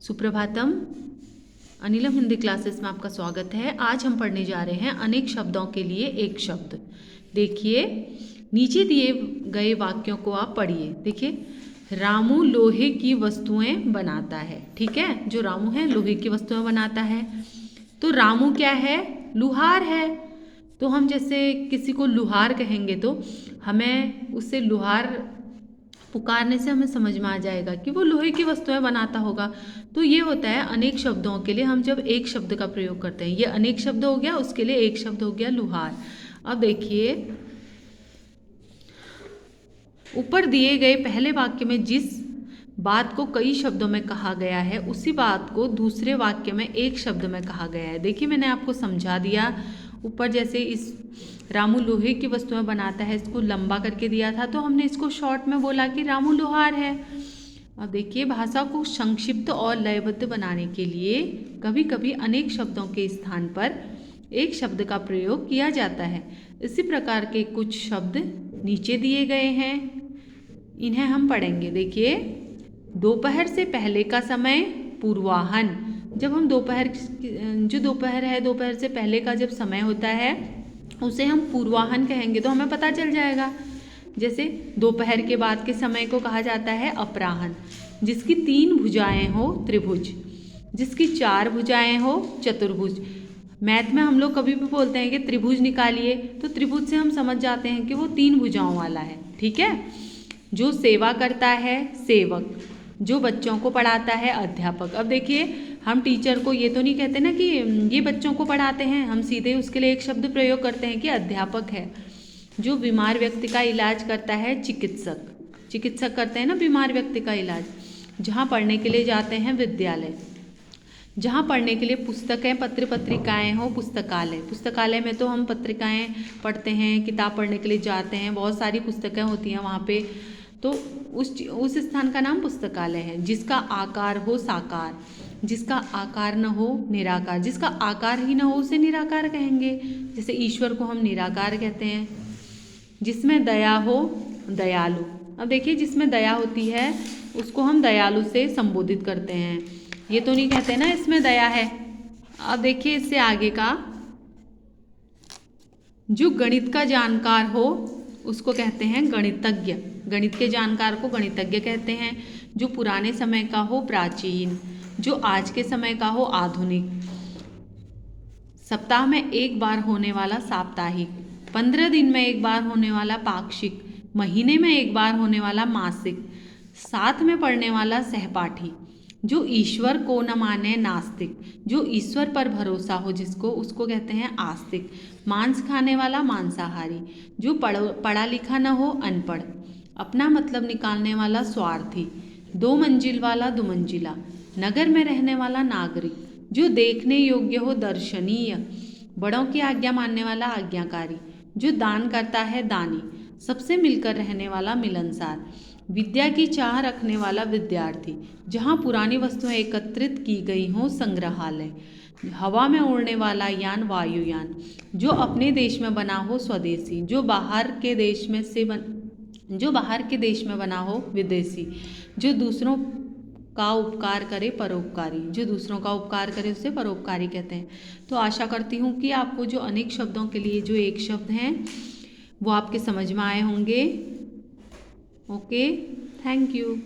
Suprabhatam. अनिलम Hindi classes में आपका स्वागत है। आज हम पढ़ने जा रहे हैं अनेक शब्दों के लिए एक शब्द। देखिए, नीचे दिए गए वाक्यों को आप पढ़िए। देखिए, रामू लोहे की वस्तुएं बनाता है। ठीक है, जो रामू है लोहे की वस्तुएं बनाता है। तो रामू क्या है? लुहार है। तो हम जैसे किसी को लुहार कहेंगे तो हमें उससे लुहार पुकारने से हमें समझ में आ जाएगा कि वो लोहे की वस्तुएं बनाता होगा। तो ये होता है अनेक शब्दों के लिए हम जब एक शब्द का प्रयोग करते हैं। ये अनेक शब्द हो गया, उसके लिए एक शब्द हो गया लुहार। अब देखिए, ऊपर दिए गए पहले वाक्य में जिस बात को कई शब्दों में कहा गया है उसी बात को दूसरे वाक्य में एक शब्द में कहा गया है। देखिए, मैंने आपको समझा दिया। ऊपर जैसे इस रामू लोहे की वस्तुएं बनाता है, इसको लंबा करके दिया था, तो हमने इसको शॉर्ट में बोला कि रामू लोहार है। अब देखिए, भाषा को संक्षिप्त और लयबद्ध बनाने के लिए कभी कभी अनेक शब्दों के स्थान पर एक शब्द का प्रयोग किया जाता है। इसी प्रकार के कुछ शब्द नीचे दिए गए हैं, इन्हें हम पढ़ेंगे। देखिए, दोपहर से पहले का समय पूर्वाह्न। जब हम दोपहर है, दोपहर से पहले का जब समय होता है उसे हम पूर्वाह्न कहेंगे तो हमें पता चल जाएगा। जैसे दोपहर के बाद के समय को कहा जाता है अपराह्न। जिसकी 3 भुजाएं हो त्रिभुज, जिसकी 4 भुजाएं हो चतुर्भुज। मैथ में हम लोग कभी भी बोलते हैं कि त्रिभुज निकालिए, तो त्रिभुज से हम समझ जाते हैं कि वो 3 भुजाओं वाला है। ठीक है। जो सेवा करता है सेवक, जो बच्चों को पढ़ाता है अध्यापक। अब देखिए, हम टीचर को ये तो नहीं कहते ना कि ये बच्चों को पढ़ाते हैं, हम सीधे उसके लिए एक शब्द प्रयोग करते हैं कि अध्यापक है। जो बीमार व्यक्ति का इलाज करता है चिकित्सक, चिकित्सक करते हैं ना बीमार व्यक्ति का इलाज। जहाँ पढ़ने के लिए जाते हैं विद्यालय, जहाँ पढ़ने के लिए पुस्तकें पत्र पत्रिकाएं हो पुस्तकालय। पुस्तकालय में तो हम पत्रिकाएं पढ़ते हैं, किताब पढ़ने के लिए जाते हैं, बहुत सारी पुस्तकें होती हैं वहाँ पे, तो उस स्थान का नाम पुस्तकालय है। जिसका आकार हो साकार, जिसका आकार न हो निराकार, जिसका आकार ही न हो उसे निराकार कहेंगे। जैसे ईश्वर को हम निराकार कहते हैं। जिसमें दया हो दयालु। अब देखिए, जिसमें दया होती है उसको हम दयालु से संबोधित करते हैं, ये तो नहीं कहते ना इसमें दया है। अब देखिए, इससे आगे का, जो गणित का जानकार हो उसको कहते हैं गणितज्ञ। गणित के जानकार को गणितज्ञ कहते हैं। जो पुराने समय का हो प्राचीन, जो आज के समय का हो आधुनिक। सप्ताह में एक बार होने वाला साप्ताहिक, 15 दिन में एक बार होने वाला पाक्षिक, महीने में एक बार होने वाला मासिक, साथ में पढ़ने वाला सहपाठी। जो ईश्वर को न माने नास्तिक, जो ईश्वर पर भरोसा हो जिसको उसको कहते हैं आस्तिक। मांस खाने वाला मांसाहारी, जो पढ़ा लिखा न हो अनपढ़, अपना मतलब निकालने वाला स्वार्थी, 2 मंजिल वाला दुमंजिला, नगर में रहने वाला नागरिक, जो देखने योग्य हो दर्शनीय, बड़ों की आज्ञा मानने वाला आज्ञाकारी, जो दान करता है दानी, सबसे मिलकर रहने वाला मिलनसार, विद्या की चाह रखने वाला विद्यार्थी, जहाँ पुरानी वस्तुएं एकत्रित की गई हों संग्रहालय, हवा में उड़ने वाला यान वायुयान, जो अपने देश में बना हो स्वदेशी, जो बाहर के देश में बना हो विदेशी, जो दूसरों का उपकार करे परोपकारी, जो दूसरों का उपकार करे उसे परोपकारी कहते हैं। तो आशा करती हूँ कि आपको जो अनेक शब्दों के लिए जो एक शब्द हैं वो आपके समझ में आए होंगे। Okay, thank you.